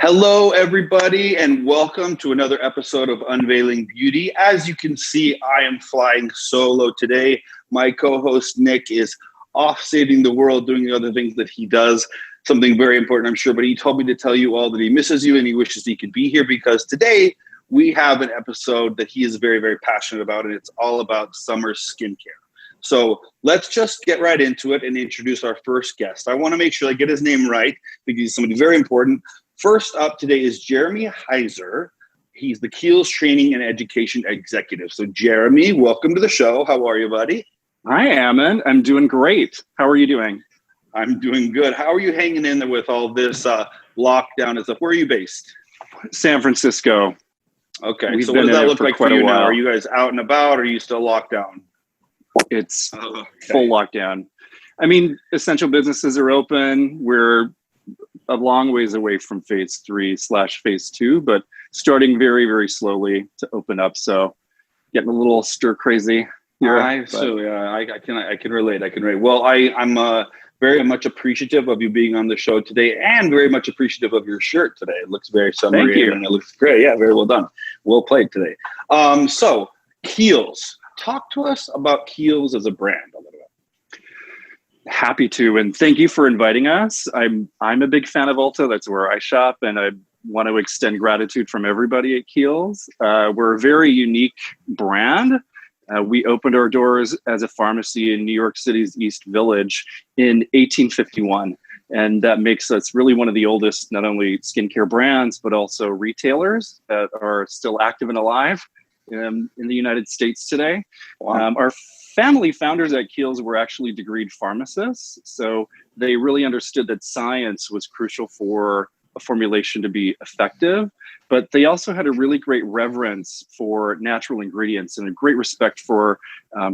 Hello, everybody, and welcome to another episode of Unveiling Beauty. As you can see, I am flying solo today. My co-host, Nick, is off saving the world, doing the other things that he does. Something very important, I'm sure, but he told me to tell you all that he misses you and he wishes he could be here because today we have an episode that he is very, very passionate about, and it's all about summer skincare. So let's just get right into it and introduce our first guest. I want to make sure I get his name right because he's somebody very important. First up today is Jeremy Heiser. He's the Kiehls Training and Education Executive. So Jeremy, welcome to the show. How are you, buddy? Hi, Ammon. I'm doing great. How are you doing? I'm doing good. How are you hanging in there with all this lockdown and stuff? Where are you based? San Francisco. Okay. So what does that look like for you now? Are you guys out and about or are you still locked down? It's full lockdown. I mean, essential businesses are open. We're a long ways away from phase 3/phase 2, but starting very, very slowly to open up. So getting a little stir crazy here. I can relate. Well, I'm very much appreciative of you being on the show today and very much appreciative of your shirt today. It looks very summery. Thank you. And it looks great. Yeah, very well done. Well played today. So Kiehls, talk to us about Kiehls as a brand a little bit. Happy to, and thank you for inviting us. I'm a big fan of Ulta. That's where I shop, and I want to extend gratitude from everybody at Kiehls. We're a very unique brand. We opened our doors as a pharmacy in New York City's East Village in 1851, and that makes us really one of the oldest, not only skincare brands, but also retailers that are still active and alive in the United States today. Wow. Our family founders at Kiehls were actually degreed pharmacists, so they really understood that science was crucial for a formulation to be effective, but they also had a really great reverence for natural ingredients and a great respect for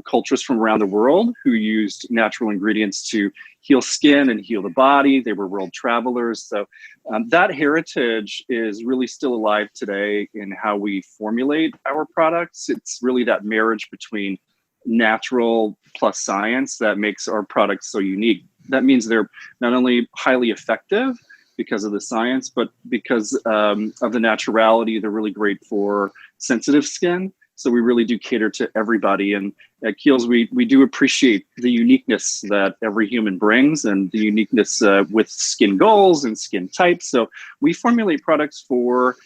cultures from around the world who used natural ingredients to heal skin and heal the body. They were world travelers. So that heritage is really still alive today in how we formulate our products. It's really that marriage between natural plus science that makes our products so unique. That means they're not only highly effective because of the science, but because of the naturality, they're really great for sensitive skin. So we really do cater to everybody. And at Kiehls, we do appreciate the uniqueness that every human brings and the uniqueness with skin goals and skin types. So we formulate products for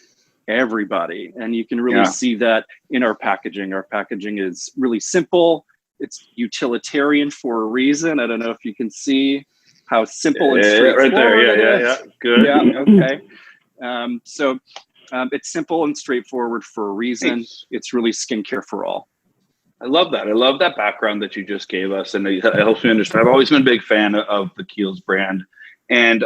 everybody. And you can really see that in our packaging. Our packaging is really simple. It's utilitarian for a reason. I don't know if you can see how simple and straightforward right there. it is. Yeah. Good. Yeah, okay. So it's simple and straightforward for a reason. Nice. It's really skincare for all. I love that. I love that background that you just gave us, and it helps me understand. I've always been a big fan of the Kiehls brand, and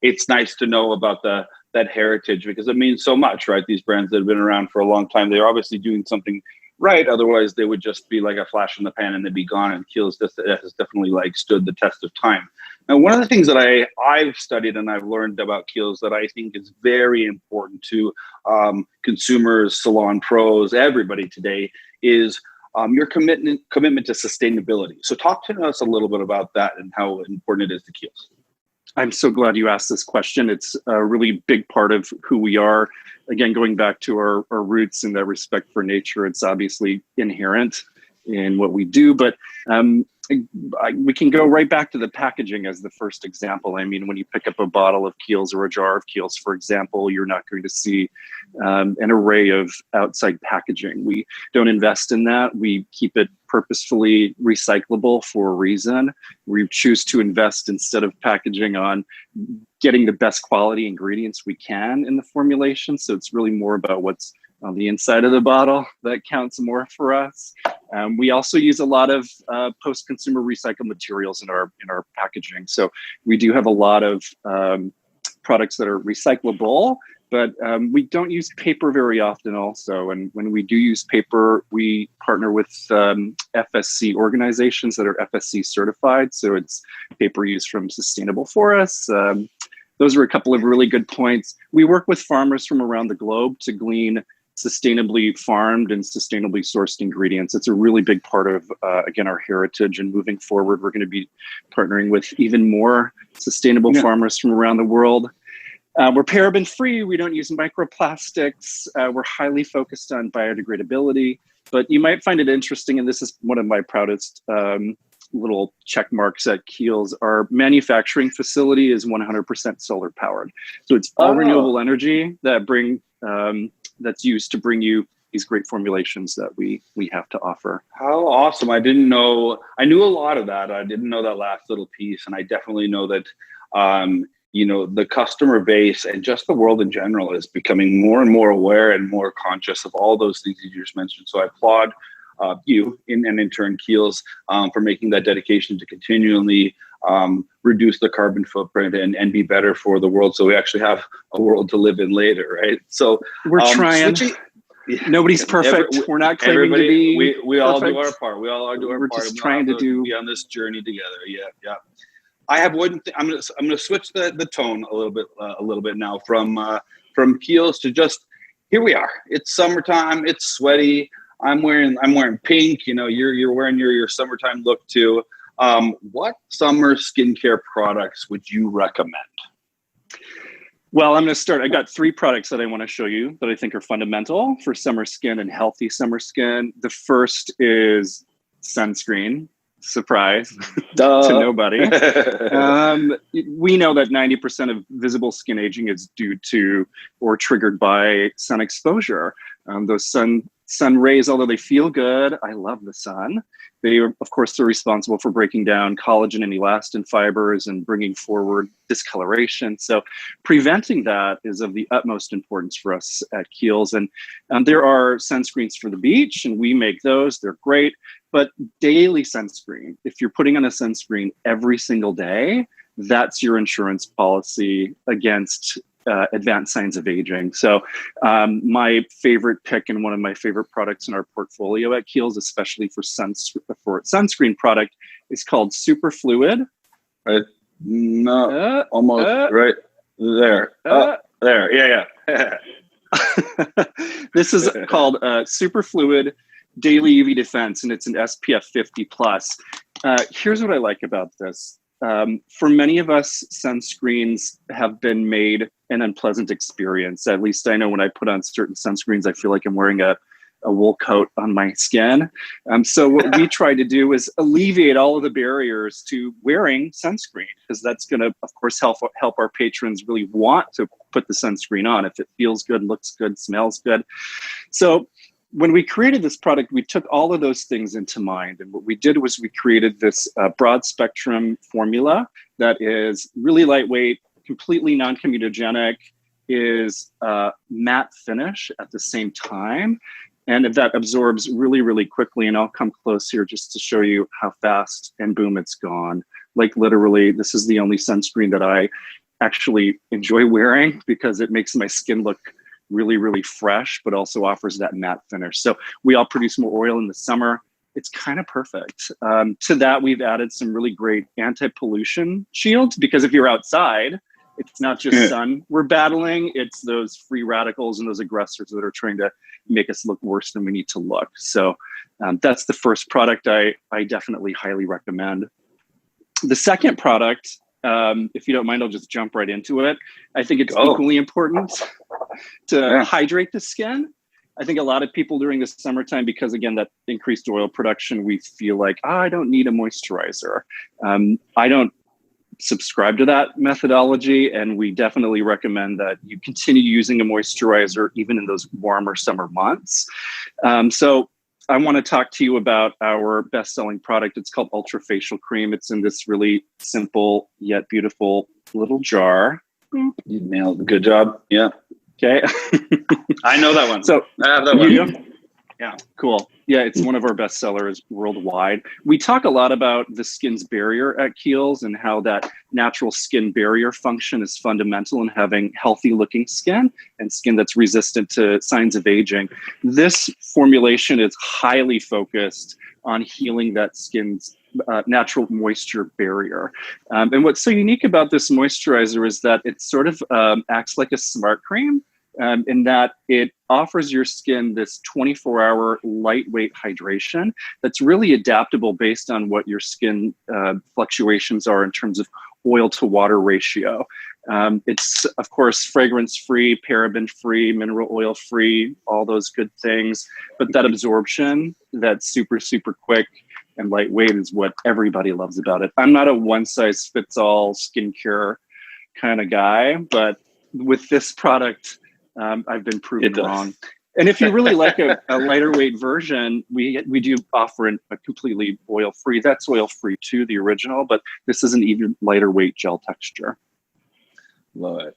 it's nice to know about that heritage because it means so much, right? These brands that have been around for a long time, they're obviously doing something right. Otherwise, they would just be like a flash in the pan and they'd be gone. And Kiehls has definitely stood the test of time. Now, one of the things that I've studied and I've learned about Kiehls that I think is very important to consumers, salon pros, everybody today is your commitment to sustainability. So talk to us a little bit about that and how important it is to Kiehls. I'm so glad you asked this question. It's a really big part of who we are. Again, going back to our roots and that respect for nature, it's obviously inherent in what we do, but we can go right back to the packaging as the first example. I mean, when you pick up a bottle of Kiehls or a jar of Kiehls, for example, you're not going to see an array of outside packaging. We don't invest in that. We keep it purposefully recyclable for a reason. We choose to invest instead of packaging on getting the best quality ingredients we can in the formulation. So it's really more about what's on the inside of the bottle that counts more for us. We also use a lot of post-consumer recycled materials in our packaging. So we do have a lot of products that are recyclable, but we don't use paper very often also. And when we do use paper, we partner with FSC organizations that are FSC certified. So it's paper used from sustainable forests. Those are a couple of really good points. We work with farmers from around the globe to glean sustainably farmed and sustainably sourced ingredients. It's a really big part of, again, our heritage. And moving forward, we're going to be partnering with even more sustainable farmers from around the world. We're paraben free. We don't use microplastics. We're highly focused on biodegradability. But you might find it interesting, and this is one of my proudest little check marks at Kiehls. Our manufacturing facility is 100% solar powered. So it's all renewable energy that that's used to bring you these great formulations that we have to offer. How awesome. I didn't know. I knew a lot of that. I didn't know that last little piece. And I definitely know that, the customer base and just the world in general is becoming more and more aware and more conscious of all those things you just mentioned. So I applaud you and in turn Kiehls for making that dedication to continually reduce the carbon footprint and be better for the world. So we actually have a world to live in later, right? So we're trying. Nobody's perfect. We're not claiming to be. We all do our part. We all do our part. We're just trying to be on this journey together. Yeah. I have one thing. I'm gonna switch the tone a little bit now from Kiehls to just here we are. It's summertime. It's sweaty. I'm wearing pink. You're wearing your summertime look too. What summer skincare products would you recommend? Well, I'm going to start. I got 3 products that I want to show you that I think are fundamental for summer skin and healthy summer skin. The first is sunscreen. Surprise to nobody. We know that 90% of visible skin aging is due to or triggered by sun exposure. Those sun rays, although they feel good, I love the sun. They are, of course, they're responsible for breaking down collagen and elastin fibers and bringing forward discoloration. So preventing that is of the utmost importance for us at Kiehls. And there are sunscreens for the beach, and we make those. They're great. But daily sunscreen, if you're putting on a sunscreen every single day, that's your insurance policy against advanced signs of aging. So my favorite pick and one of my favorite products in our portfolio at Kiehls, especially for sunscreen product, is called Super Fluid. Right. No, almost right there. There. Yeah. This is called Super Fluid Daily UV Defense, and it's an SPF 50 plus. Here's what I like about this. For many of us, sunscreens have been made an unpleasant experience. At least I know when I put on certain sunscreens, I feel like I'm wearing a wool coat on my skin. So what we try to do is alleviate all of the barriers to wearing sunscreen, because that's going to, of course, help our patrons really want to put the sunscreen on if it feels good, looks good, smells good. So when we created this product, we took all of those things into mind. And what we did was we created this broad spectrum formula that is really lightweight, completely non-comedogenic, is matte finish at the same time. And that absorbs really, really quickly. And I'll come close here just to show you how fast and boom, it's gone. Like literally, this is the only sunscreen that I actually enjoy wearing because it makes my skin look really, really fresh, but also offers that matte finish. So we all produce more oil in the summer. It's kind of perfect. To that, we've added some really great anti-pollution shields, because if you're outside, it's not just sun we're battling, it's those free radicals and those aggressors that are trying to make us look worse than we need to look. So that's the first product I definitely highly recommend. The second product, if you don't mind, I'll just jump right into it. I think it's equally important to hydrate the skin. I think a lot of people during the summertime, because again, that increased oil production, we feel like, I don't need a moisturizer. I don't subscribe to that methodology, and we definitely recommend that you continue using a moisturizer even in those warmer summer months. So I want to talk to you about our best-selling product. It's called Ultra Facial Cream. It's in this really simple yet beautiful little jar. You nailed it. Good job. Yeah. Okay. I know that one. So I have that one. Yeah, cool. Yeah, it's one of our best sellers worldwide. We talk a lot about the skin's barrier at Kiehls and how that natural skin barrier function is fundamental in having healthy looking skin and skin that's resistant to signs of aging. This formulation is highly focused on healing that skin's natural moisture barrier. And what's so unique about this moisturizer is that it sort of acts like a smart cream. In that it offers your skin this 24-hour lightweight hydration that's really adaptable based on what your skin fluctuations are in terms of oil to water ratio. It's, of course, fragrance-free, paraben-free, mineral oil-free, all those good things. But that absorption, that's super, super quick and lightweight is what everybody loves about it. I'm not a one-size-fits-all skincare kind of guy, but with this product, I've been proven wrong. And if you really like a lighter weight version, we do offer a completely oil-free. That's oil-free too, the original, but this is an even lighter weight gel texture. Love it.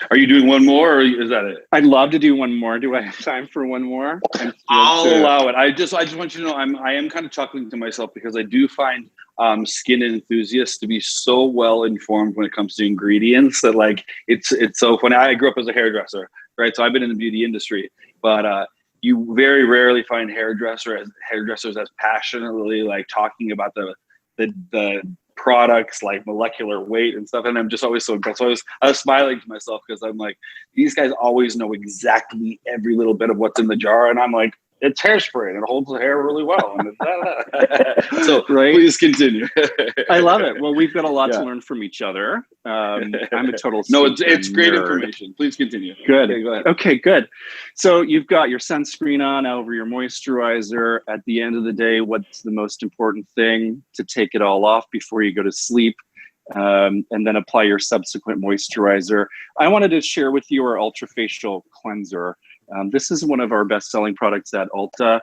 Are you doing one more, or is that it? I'd love to do one more. Do I have time for one more? I'll allow it. I just want you to know I am kind of chuckling to myself because I do find skin enthusiasts to be so well informed when it comes to ingredients that like it's so funny. I grew up as a hairdresser, right? So I've been in the beauty industry, but you very rarely find hairdressers as passionately like talking about the products like molecular weight and stuff, and I'm just always so impressed. So I was smiling to myself because I'm like, these guys always know exactly every little bit of what's in the jar, and I'm like, it's hairspray and it holds the hair really well. So right? Please continue. I love it. Well, we've got a lot to learn from each other. I'm a total it's great information. Please continue. Good. Okay, go ahead. Okay, good. So you've got your sunscreen on over your moisturizer. At the end of the day, what's the most important thing? To take it all off before you go to sleep. And then apply your subsequent moisturizer. I wanted to share with you our Ultrafacial Cleanser. This is one of our best-selling products at Ulta.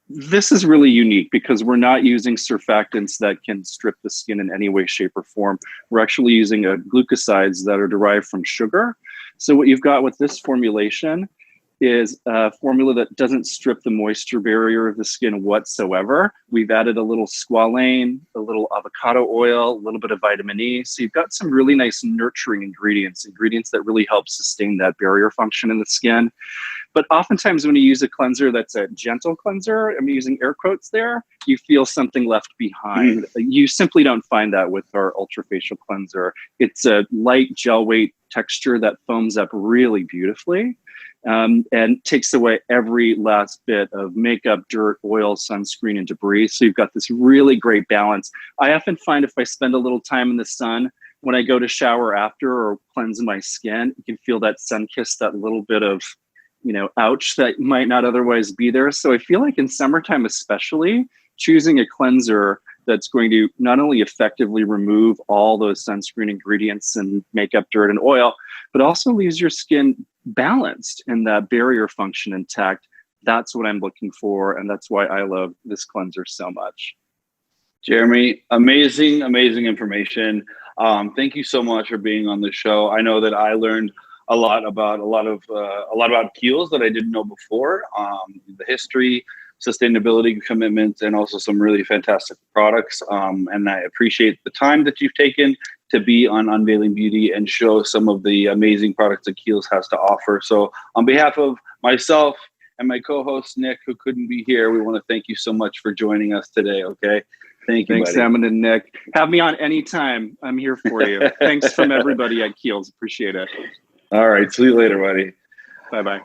This is really unique because we're not using surfactants that can strip the skin in any way, shape, or form. We're actually using glucosides that are derived from sugar. So what you've got with this formulation is a formula that doesn't strip the moisture barrier of the skin whatsoever. We've added a little squalane, a little avocado oil, a little bit of vitamin E. So you've got some really nice nurturing ingredients that really help sustain that barrier function in the skin. But oftentimes when you use a cleanser that's a gentle cleanser, I'm using air quotes there, you feel something left behind. You simply don't find that with our Ultrafacial Cleanser. It's a light gel weight texture that foams up really beautifully. And takes away every last bit of makeup, dirt, oil, sunscreen, and debris. So you've got this really great balance. I often find if I spend a little time in the sun, when I go to shower after or cleanse my skin, you can feel that sun kiss, that little bit of, ouch that might not otherwise be there. So I feel like in summertime especially, choosing a cleanser that's going to not only effectively remove all those sunscreen ingredients and makeup, dirt, and oil, but also leaves your skin balanced and that barrier function intact. That's what I'm looking for, and that's why I love this cleanser so much. Jeremy, amazing information. Thank you so much for being on the show. I know that I learned a lot about Kiehls that I didn't know before. The history, sustainability commitments, and also some really fantastic products. And I appreciate the time that you've taken to be on Unveiling Beauty and show some of the amazing products that Kiehls has to offer. So on behalf of myself and my co-host, Nick, who couldn't be here, we want to thank you so much for joining us today, okay? Thanks, Salmon and Nick. Have me on anytime. I'm here for you. Thanks from everybody at Kiehls. Appreciate it. All right. See you later, buddy. Bye-bye.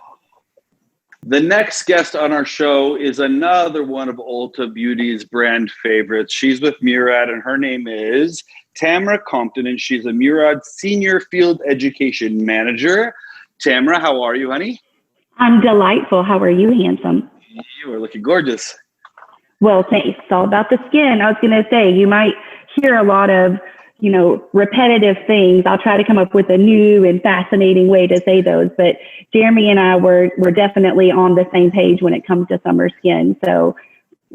The next guest on our show is another one of Ulta Beauty's brand favorites. She's with Murad, and her name is Tamra Compton, and she's a Murad Senior Field Education Manager. Tamra, how are you, honey? I'm delightful. How are you, handsome? You are looking gorgeous. Well, thanks. It's all about the skin. I was going to say, you might hear a lot of, repetitive things. I'll try to come up with a new and fascinating way to say those. But Jeremy and I were definitely on the same page when it comes to summer skin. So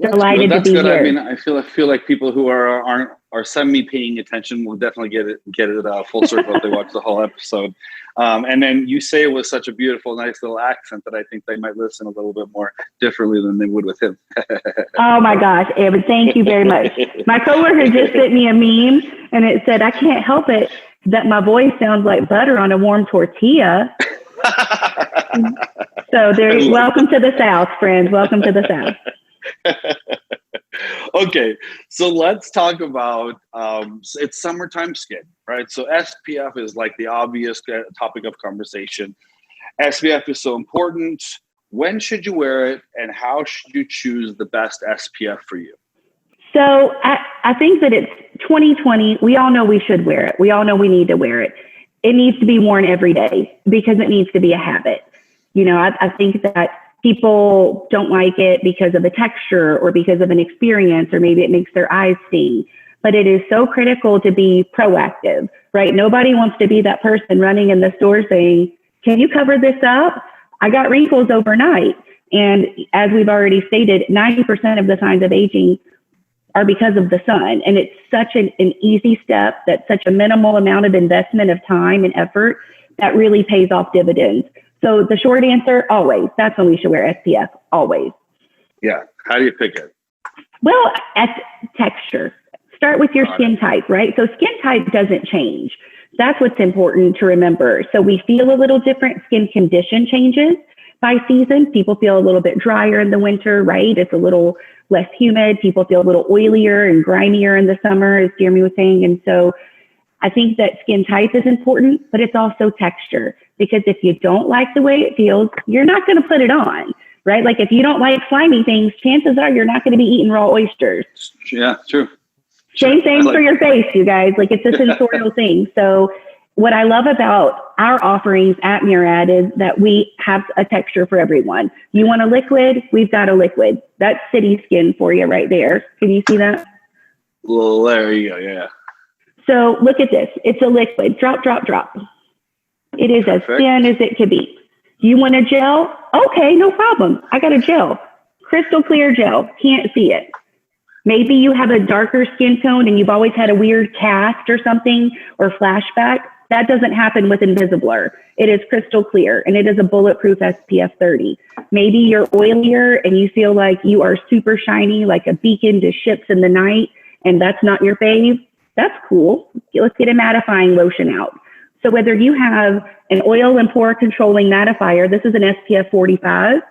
delighted to be here. I mean, I feel like people who are semi-paying attention will definitely get it full circle if they watch the whole episode. And then you say it with such a beautiful, nice little accent that I think they might listen a little bit more differently than they would with him. Oh my gosh, Evan, thank you very much. My coworker just sent me a meme and it said, I can't help it that my voice sounds like butter on a warm tortilla. So welcome to the South, friends. Welcome to the South. Okay, so let's talk about it's summertime skin, right? So SPF is like the obvious topic of conversation. SPF is so important. When should you wear it, and how should you choose the best SPF for you? So I think that it's 2020, we all know we should wear it. We all know we need to wear it. It needs to be worn every day because it needs to be a habit. You know, I think that people don't like it because of a texture or because of an experience, or maybe it makes their eyes sting. But it is so critical to be proactive, right? Nobody wants to be that person running in the store saying, can you cover this up? I got wrinkles overnight. And as we've already stated, 90% of the signs of aging are because of the sun. And it's such an easy step, that's such a minimal amount of investment of time and effort that really pays off dividends. So the short answer, always. That's when we should wear SPF, always. Yeah. How do you pick it? Well, texture. Start with your skin type, right? So skin type doesn't change. That's what's important to remember. So we feel a little different. Skin condition changes by season. People feel a little bit drier in the winter, right? It's a little less humid. People feel a little oilier and grimier in the summer, as Jeremy was saying. And so I think that skin type is important, but it's also texture. Because if you don't like the way it feels, you're not going to put it on, right? Like if you don't like slimy things, chances are you're not going to be eating raw oysters. Yeah, true. Same thing for your face, you guys. Like it's a sensorial thing. So what I love about our offerings at Murad is that we have a texture for everyone. You want a liquid? We've got a liquid. That's city skin for you right there. Can you see that? Well, there you go. Yeah. So look at this. It's a liquid. Drop, drop, drop. It is as thin as it could be. You want a gel? Okay, no problem. I got a gel. Crystal clear gel. Can't see it. Maybe you have a darker skin tone and you've always had a weird cast or something or flashback. That doesn't happen with Invisablur. It is crystal clear and it is a bulletproof SPF 30. Maybe you're oilier and you feel like you are super shiny, like a beacon to ships in the night, and that's not your fave. That's cool. Let's get a mattifying lotion out. So whether you have an oil and pore controlling mattifier, this is an SPF 45,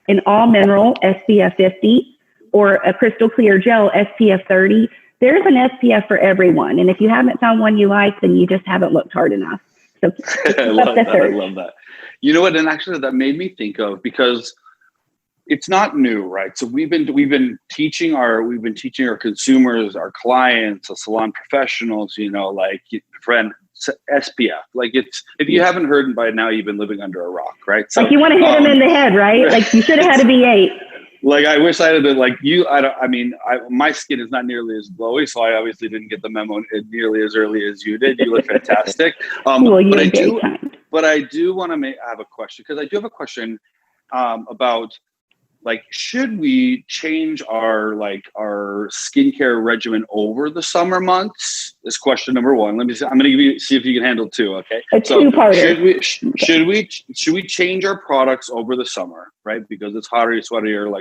an all mineral SPF 50, or a crystal clear gel SPF 30, there's an SPF for everyone. And if you haven't found one you like, then you just haven't looked hard enough. So I love that. You know what? And actually that made me think of, because it's not new, right? So we've been teaching our consumers, our clients, the salon professionals, you know, like friend SPF. Like it's, if you haven't heard by now, you've been living under a rock, right? So, like you want to hit them in the head, right? Like you should have had a V8. Like I wish I had been like you. My skin is not nearly as glowy, so I obviously didn't get the memo nearly as early as you did. You look fantastic. But I do want to have a question, because I do have a question about, like, should we change our skincare regimen over the summer months? Is question number one. Let me see. I'm going to see if you can handle two. Okay. Two-parter. Should we change our products over the summer, right? Because it's hotter, sweatier,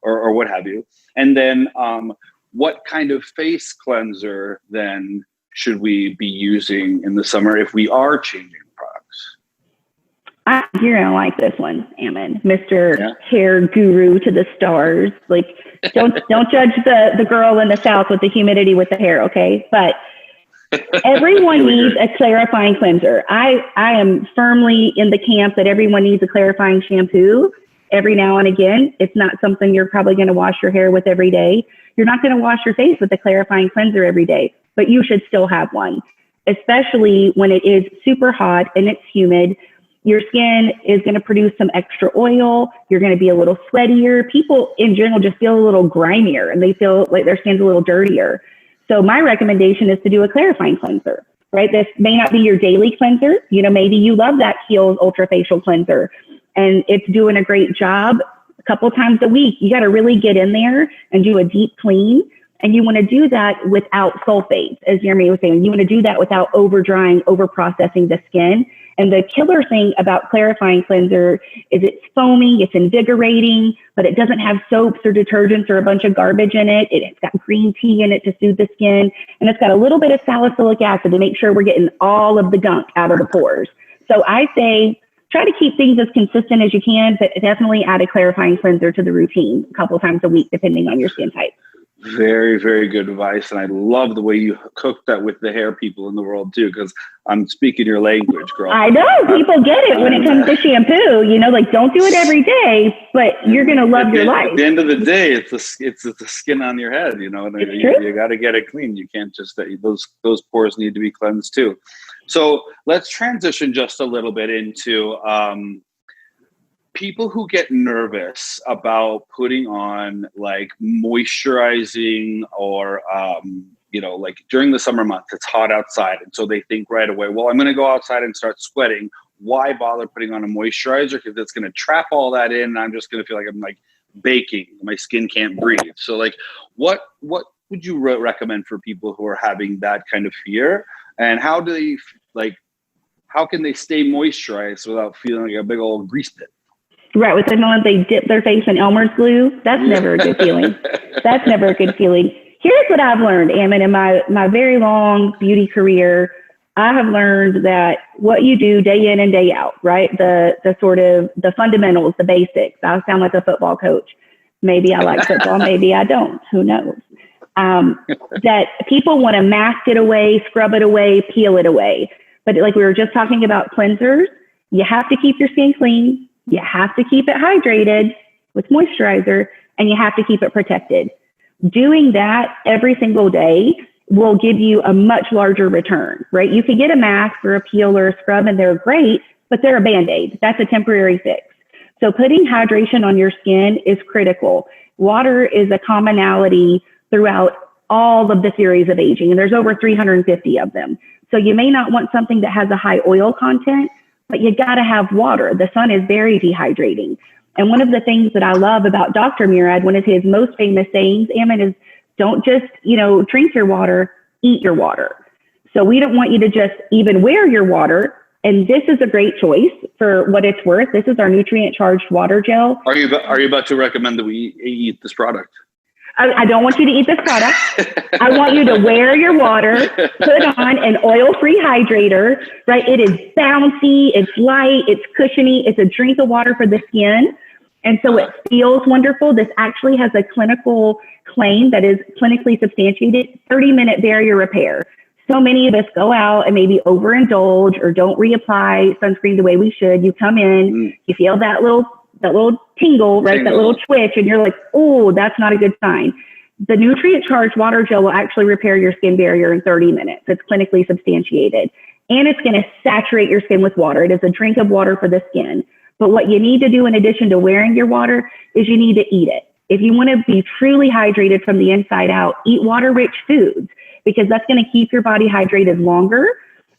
or what have you. And then what kind of face cleanser then should we be using in the summer if we are changing products? You're gonna like this one, Ammon, Mr. Hair Guru to the stars. Like, don't judge the girl in the South with the humidity with the hair, okay? But everyone needs a clarifying cleanser. I am firmly in the camp that everyone needs a clarifying shampoo every now and again. It's not something you're probably going to wash your hair with every day. You're not going to wash your face with a clarifying cleanser every day, but you should still have one, especially when it is super hot and it's humid. Your skin is going to produce some extra oil. You're going to be a little sweatier. People in general just feel a little grimier and they feel like their skin's a little dirtier. So my recommendation is to do a clarifying cleanser, right? This may not be your daily cleanser. You know, maybe you love that Kiehls Ultra Facial Cleanser and it's doing a great job a couple times a week. You got to really get in there and do a deep clean. And you want to do that without sulfates, as Jeremy was saying. You want to do that without over drying, over processing the skin. And the killer thing about clarifying cleanser is it's foaming, it's invigorating, but it doesn't have soaps or detergents or a bunch of garbage in it. It's got green tea in it to soothe the skin. And it's got a little bit of salicylic acid to make sure we're getting all of the gunk out of the pores. So I say, try to keep things as consistent as you can, but definitely add a clarifying cleanser to the routine a couple times a week, depending on your skin type. Very, very good advice. And I love the way you cook that with the hair people in the world too, because I'm speaking your language, girl. I know people get it when it comes to shampoo, like don't do it every day, but you're going to love your life. At the end of the day, it's the skin on your head, and you got to get it clean. You can't just, those pores need to be cleansed too. So let's transition just a little bit into, people who get nervous about putting on like moisturizing or, like during the summer months, it's hot outside. And so they think right away, well, I'm going to go outside and start sweating. Why bother putting on a moisturizer? Because it's going to trap all that in. And I'm just going to feel like I'm like baking. My skin can't breathe. So like, what would you recommend for people who are having that kind of fear? And how do they how can they stay moisturized without feeling like a big old grease pit? Right, with the moment they dip their face in Elmer's glue, that's never a good feeling. That's never a good feeling. Here's what I've learned, Ammon, in my very long beauty career. I have learned that what you do day in and day out, right? The sort of the fundamentals, the basics. I sound like a football coach. Maybe I like football, maybe I don't. Who knows? That people want to mask it away, scrub it away, peel it away. But like we were just talking about cleansers, you have to keep your skin clean. You have to keep it hydrated with moisturizer, and you have to keep it protected. Doing that every single day will give you a much larger return, right? You can get a mask or a peel or a scrub, and they're great, but they're a Band-Aid. That's a temporary fix. So putting hydration on your skin is critical. Water is a commonality throughout all of the theories of aging, and there's over 350 of them. So you may not want something that has a high oil content, but you got to have water. The sun is very dehydrating. And one of the things that I love about Dr. Murad, one of his most famous sayings, Ammon, is don't just, drink your water, eat your water. So we don't want you to just even wear your water. And this is a great choice for what it's worth. This is our nutrient charged water gel. Are you about to recommend that we eat this product? I don't want you to eat this product. I want you to wear your water, put on an oil-free hydrator, right? It is bouncy, it's light, it's cushiony, it's a drink of water for the skin. And so it feels wonderful. This actually has a clinical claim that is clinically substantiated, 30-minute barrier repair. So many of us go out and maybe overindulge or don't reapply sunscreen the way we should. You come in, you feel that little tingle, right? That little twitch, and you're like, oh, that's not a good sign. The nutrient charged water gel will actually repair your skin barrier in 30 minutes. It's clinically substantiated. And it's going to saturate your skin with water. It is a drink of water for the skin. But what you need to do in addition to wearing your water is you need to eat it. If you want to be truly hydrated from the inside out, eat water-rich foods, because that's going to keep your body hydrated longer.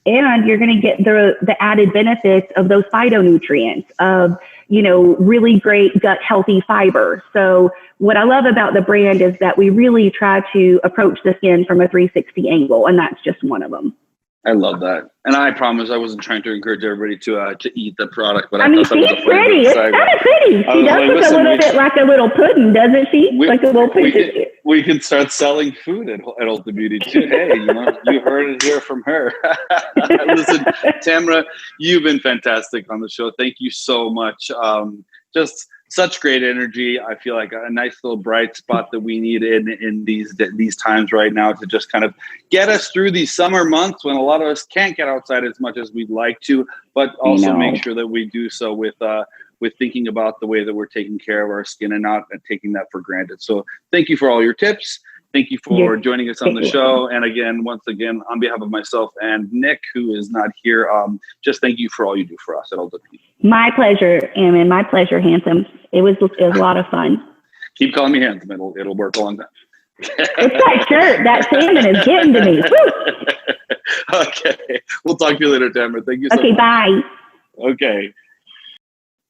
And you're going to get the added benefits of those phytonutrients, of, really great gut healthy fiber. So what I love about the brand is that we really try to approach the skin from a 360 angle, and that's just one of them. I love that. And I promise I wasn't trying to encourage everybody to eat the product, but I mean, she's pretty. It's kind of pretty. She does look a little bit like a little pudding, doesn't she? Like a little pudding. We can start selling food at Ulta Beauty too. Hey, you heard it here from her. Listen, Tamra, you've been fantastic on the show. Thank you so much. Just such great energy. I feel like a nice little bright spot that we need in these times right now to just kind of get us through these summer months when a lot of us can't get outside as much as we'd like to, but also make sure that we do so with thinking about the way that we're taking care of our skin and not taking that for granted. So thank you for all your tips. Thank you for joining us on the show. And again, once again, on behalf of myself and Nick, who is not here, just thank you for all you do for us at Ulta Beauty. My pleasure, Ammon. My pleasure, handsome. It was a lot of fun. Keep calling me handsome. It'll work a long time. It's that shirt. That salmon is getting to me. Woo! Okay. We'll talk to you later, Tamra. Thank you so much. Okay, bye. Okay.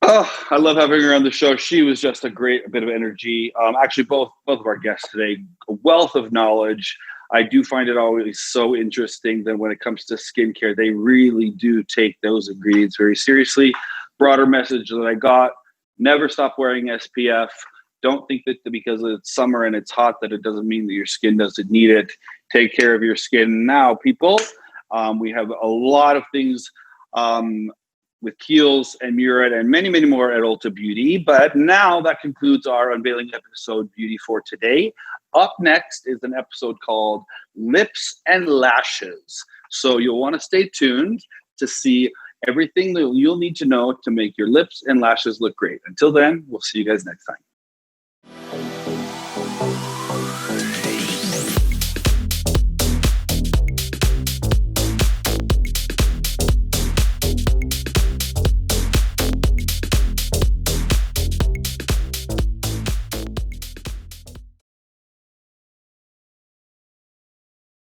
Oh, I love having her on the show. She was just a bit of energy. Actually, both of our guests today, a wealth of knowledge. I do find it always so interesting that when it comes to skincare, they really do take those ingredients very seriously. Broader message that I got: never stop wearing SPF. Don't think that because it's summer and it's hot that it doesn't mean that your skin doesn't need it. Take care of your skin now, people. We have a lot of things with Kiehls and Murad and many, many more at Ulta Beauty. But now that concludes our Unveiling episode Beauty for today. Up next is an episode called Lips and Lashes. So you'll want to stay tuned to see everything that you'll need to know to make your lips and lashes look great. Until then, we'll see you guys next time.